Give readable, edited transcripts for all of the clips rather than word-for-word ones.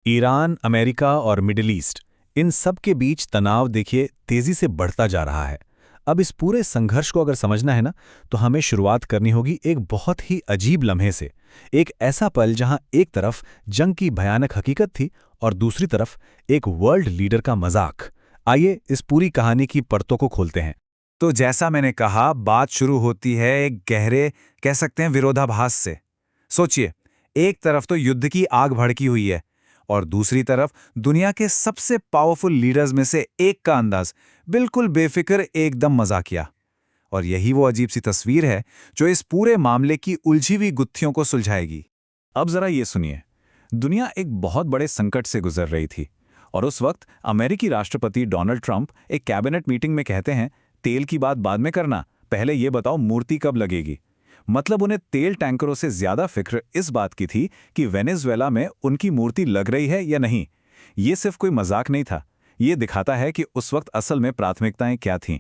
Iran, America और middle east, इन सब के बीच तनाव देखिए तेजी से बढ़ता जा रहा है। अब इस पूरे संघर्ष को अगर समझना है ना, तो हमें शुरुआत करनी होगी एक बहुत ही अजीब लम्हे से। एक ऐसा पल जहां एक तरफ जंग की भयानक हकीकत थी और दूसरी तरफ एक वर्ल्ड लीडर का मजाक। आइए इस पूरी कहानी की परतों को खोलते हैं। तो जैसा मैंने कहा, बात शुरू होती है एक गहरे, कह सकते हैं विरोधाभास से। सोचिए, एक तरफ तो युद्ध की आग भड़की हुई है और दूसरी तरफ दुनिया के सबसे पावरफुल लीडर्स में से एक का अंदाज बिल्कुल बेफिक्र, एकदम मजाकिया। और यही वो अजीब सी तस्वीर है जो इस पूरे मामले की उलझी हुई गुत्थियों को सुलझाएगी। अब जरा ये सुनिए, दुनिया एक बहुत बड़े संकट से गुजर रही थी और उस वक्त अमेरिकी राष्ट्रपति डोनाल्ड ट्रंप एक कैबिनेट मीटिंग में कहते हैं, तेल की बात बाद में करना, पहले ये बताओ मूर्ति कब लगेगी। मतलब उन्हें तेल टैंकरों से ज्यादा फिक्र इस बात की थी कि वेनेजुएला में उनकी मूर्ति लग रही है या नहीं। ये सिर्फ कोई मजाक नहीं था, ये दिखाता है कि उस वक्त असल में प्राथमिकताएं क्या थीं।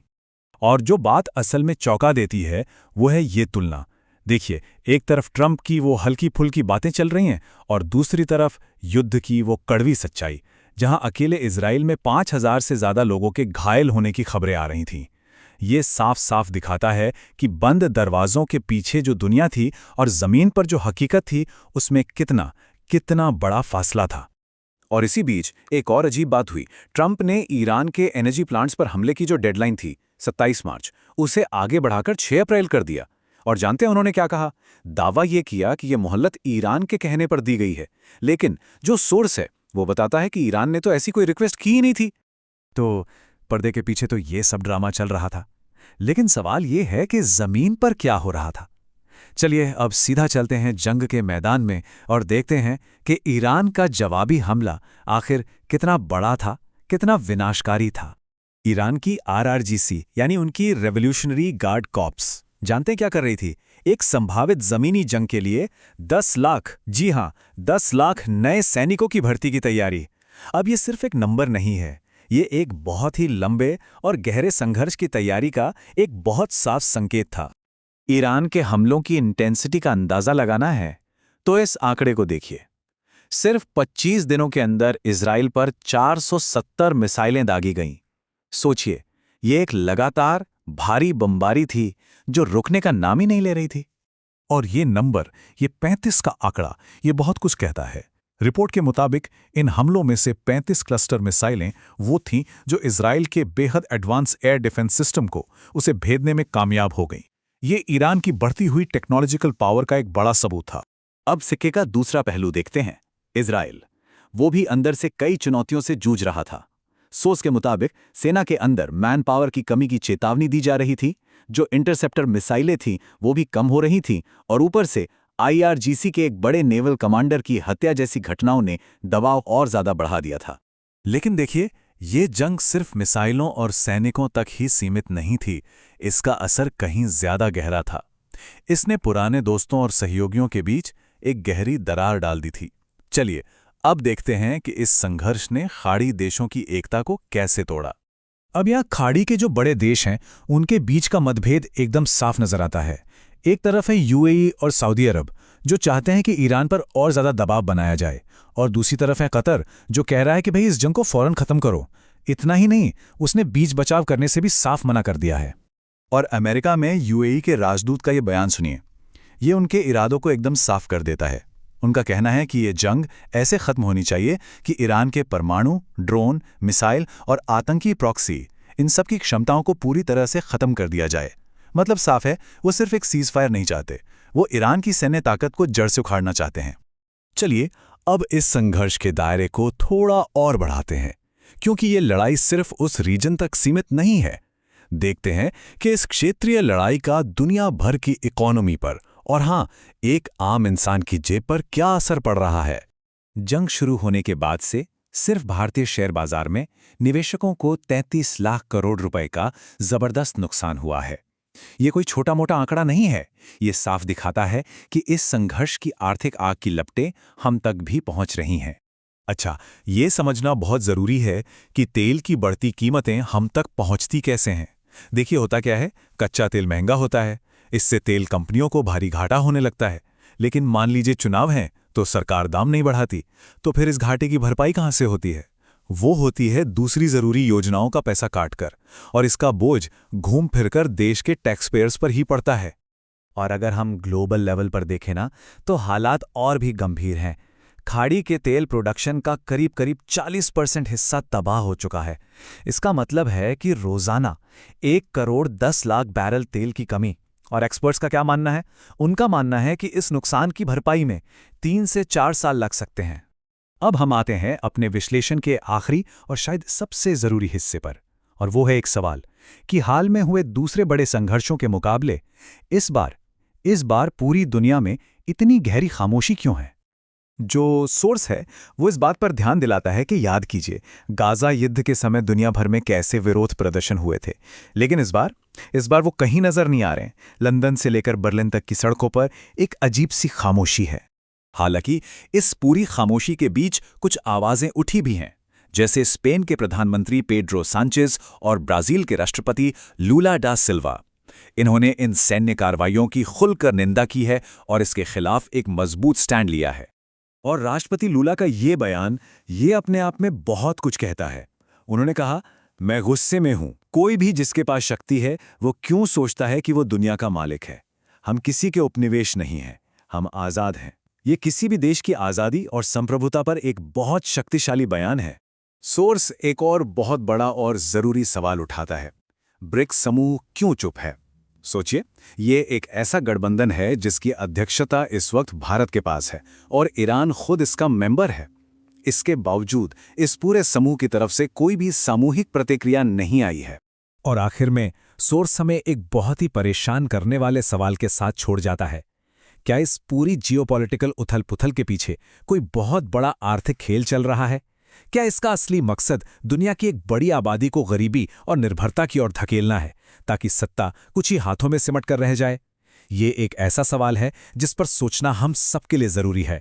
और जो बात असल में चौंका देती है वो है ये तुलना। देखिए, एक तरफ ट्रंप की वो हल्की फुल्की बातें चल रही हैं और दूसरी तरफ युद्ध की वो कड़वी सच्चाई, जहां अकेले इजराइल में 5,000 से ज्यादा लोगों के घायल होने की खबरें आ रही थीं। ये साफ साफ दिखाता है कि बंद दरवाजों के पीछे जो दुनिया थी और जमीन पर जो हकीकत थी, उसमें कितना कितना बड़ा फासला था। और इसी बीच एक और अजीब बात हुई। ट्रंप ने ईरान के एनर्जी प्लांट्स पर हमले की जो डेडलाइन थी 27 मार्च, उसे आगे बढ़ाकर 6 अप्रैल कर दिया। और जानते हैं उन्होंने क्या कहा? दावा ये किया कि यह मोहलत ईरान के कहने पर दी गई है, लेकिन जो सोर्स है वो बताता है कि ईरान ने तो ऐसी कोई रिक्वेस्ट की ही नहीं थी। तो पर्दे के पीछे तो ये सब ड्रामा चल रहा था, लेकिन सवाल ये है कि जमीन पर क्या हो रहा था। चलिए अब सीधा चलते हैं जंग के मैदान में और देखते हैं कि ईरान का जवाबी हमला आखिर कितना बड़ा था, कितना विनाशकारी था। ईरान की आरआरजीसी यानी उनकी रेवोल्यूशनरी गार्ड कॉर्प्स, जानते हैं क्या कर रही थी? एक संभावित जमीनी जंग के लिए 10 लाख, जी हां, 10 लाख नए सैनिकों की भर्ती की तैयारी। अब ये सिर्फ एक नंबर नहीं है, ये एक बहुत ही लंबे और गहरे संघर्ष की तैयारी का एक बहुत साफ संकेत था। ईरान के हमलों की इंटेंसिटी का अंदाजा लगाना है तो इस आंकड़े को देखिए। सिर्फ 25 दिनों के अंदर इजराइल पर 470 मिसाइलें दागी गईं। सोचिए, ये एक लगातार भारी बमबारी थी जो रुकने का नाम ही नहीं ले रही थी। और ये नंबर, ये 35 का आंकड़ा, ये बहुत कुछ कहता है। रिपोर्ट के मुताबिक इन हमलों में से 35 क्लस्टर मिसाइलें वो थीं जो इजराइल के बेहद एडवांस एयर डिफेंस सिस्टम को उसे भेदने में कामयाब हो गईं। ये ईरान की बढ़ती हुई टेक्नोलॉजिकल पावर का एक बड़ा सबूत था। अब सिक्के का दूसरा पहलू देखते हैं। इजराइल, वो भी अंदर से कई चुनौतियों से जूझ रहा था। सोर्स के मुताबिक सेना के अंदर मैन पावर की कमी की चेतावनी दी जा रही थी, जो इंटरसेप्टर मिसाइलें थीं वो भी कम हो रही थीं, और ऊपर से आईआरजीसी के एक बड़े नेवल कमांडर की हत्या जैसी घटनाओं ने दबाव और ज्यादा बढ़ा दिया था। लेकिन देखिए, ये जंग सिर्फ मिसाइलों और सैनिकों तक ही सीमित नहीं थी, इसका असर कहीं ज्यादा गहरा था। इसने पुराने दोस्तों और सहयोगियों के बीच एक गहरी दरार डाल दी थी। चलिए अब देखते हैं कि इस संघर्ष ने खाड़ी देशों की एकता को कैसे तोड़ा। अब यहाँ खाड़ी के जो बड़े देश हैं, उनके बीच का मतभेद एकदम साफ नजर आता है। एक तरफ है यूएई और सऊदी अरब, जो चाहते हैं कि ईरान पर और ज्यादा दबाव बनाया जाए, और दूसरी तरफ है कतर, जो कह रहा है कि भाई इस जंग को फौरन खत्म करो। इतना ही नहीं, उसने बीच बचाव करने से भी साफ मना कर दिया है। और अमेरिका में यूएई के राजदूत का ये बयान सुनिए। ये उनके इरादों को एकदम साफ कर देता है। उनका कहना है कि ये जंग ऐसे खत्म होनी चाहिए कि ईरान के परमाणु, ड्रोन, मिसाइल और आतंकी प्रॉक्सी, इन सब की क्षमताओं को पूरी तरह से खत्म कर दिया जाए। मतलब साफ है, वो सिर्फ एक सीजफायर नहीं चाहते, वो ईरान की सैन्य ताकत को जड़ से उखाड़ना चाहते हैं। चलिए अब इस संघर्ष के दायरे को थोड़ा और बढ़ाते हैं, क्योंकि ये लड़ाई सिर्फ उस रीजन तक सीमित नहीं है। देखते हैं कि इस क्षेत्रीय लड़ाई का दुनिया भर की इकोनॉमी पर, और हां, एक आम इंसान की जेब पर क्या असर पड़ रहा है। जंग शुरू होने के बाद से सिर्फ भारतीय शेयर बाजार में निवेशकों को 33 लाख करोड़ रुपए का जबरदस्त नुकसान हुआ है। ये कोई छोटा मोटा आंकड़ा नहीं है। ये साफ दिखाता है कि इस संघर्ष की आर्थिक आग की लपटें हम तक भी पहुंच रही हैं। अच्छा, ये समझना बहुत जरूरी है कि तेल की बढ़ती कीमतें हम तक पहुंचती कैसे हैं। देखिए होता क्या है, कच्चा तेल महंगा होता है, इससे तेल कंपनियों को भारी घाटा होने लगता है। लेकिन मान लीजिए चुनाव हैं, तो सरकार दाम नहीं बढ़ाती। तो फिर इस घाटे की भरपाई कहाँ से होती है? वो होती है दूसरी जरूरी योजनाओं का पैसा काटकर, और इसका बोझ घूम फिरकर देश के टैक्स पेयर्स पर ही पड़ता है। और अगर हम ग्लोबल लेवल पर देखें ना, तो हालात और भी गंभीर हैं। खाड़ी के तेल प्रोडक्शन का करीब करीब 40% हिस्सा तबाह हो चुका है। इसका मतलब है कि रोजाना 1 करोड़ 10 लाख बैरल तेल की कमी। और एक्सपर्ट्स का क्या मानना है? उनका मानना है कि इस नुकसान की भरपाई में 3 से 4 साल लग सकते हैं। अब हम आते हैं अपने विश्लेषण के आखिरी और शायद सबसे जरूरी हिस्से पर, और वो है एक सवाल कि हाल में हुए दूसरे बड़े संघर्षों के मुकाबले इस बार पूरी दुनिया में इतनी गहरी खामोशी क्यों है? जो सोर्स है वो इस बात पर ध्यान दिलाता है कि याद कीजिए, गाजा युद्ध के समय दुनिया भर में कैसे विरोध प्रदर्शन हुए थे, लेकिन इस बार वो कहीं नजर नहीं आ रहे हैं। लंदन से लेकर बर्लिन तक की सड़कों पर एक अजीब सी खामोशी है। हालांकि इस पूरी खामोशी के बीच कुछ आवाजें उठी भी हैं, जैसे स्पेन के प्रधानमंत्री पेड्रो सांचेज और ब्राजील के राष्ट्रपति लूला डा सिल्वा। इन्होंने इन सैन्य कार्रवाइयों की खुलकर निंदा की है और इसके खिलाफ एक मजबूत स्टैंड लिया है। और राष्ट्रपति लूला का ये बयान ये अपने आप में बहुत कुछ कहता है। उन्होंने कहा, मैं गुस्से में हूं। कोई भी जिसके पास शक्ति है वो क्यों सोचता है कि वो दुनिया का मालिक है? हम किसी के उपनिवेश नहीं हैं, हम आज़ाद हैं। ये किसी भी देश की आज़ादी और संप्रभुता पर एक बहुत शक्तिशाली बयान है। सोर्स एक और बहुत बड़ा और जरूरी सवाल उठाता है, ब्रिक्स समूह क्यों चुप है? सोचिए, ये एक ऐसा गठबंधन है जिसकी अध्यक्षता इस वक्त भारत के पास है और ईरान खुद इसका मेंबर है। इसके बावजूद इस पूरे समूह की तरफ से कोई भी सामूहिक प्रतिक्रिया नहीं आई है। और आखिर में सोर्स हमें एक बहुत ही परेशान करने वाले सवाल के साथ छोड़ जाता है। क्या इस पूरी जियोपॉलिटिकल उथल-पुथल के पीछे कोई बहुत बड़ा आर्थिक खेल चल रहा है? क्या इसका असली मकसद दुनिया की एक बड़ी आबादी को गरीबी और निर्भरता की ओर धकेलना है, ताकि सत्ता कुछ ही हाथों में सिमट कर रह जाए? ये एक ऐसा सवाल है जिस पर सोचना हम सबके लिए जरूरी है।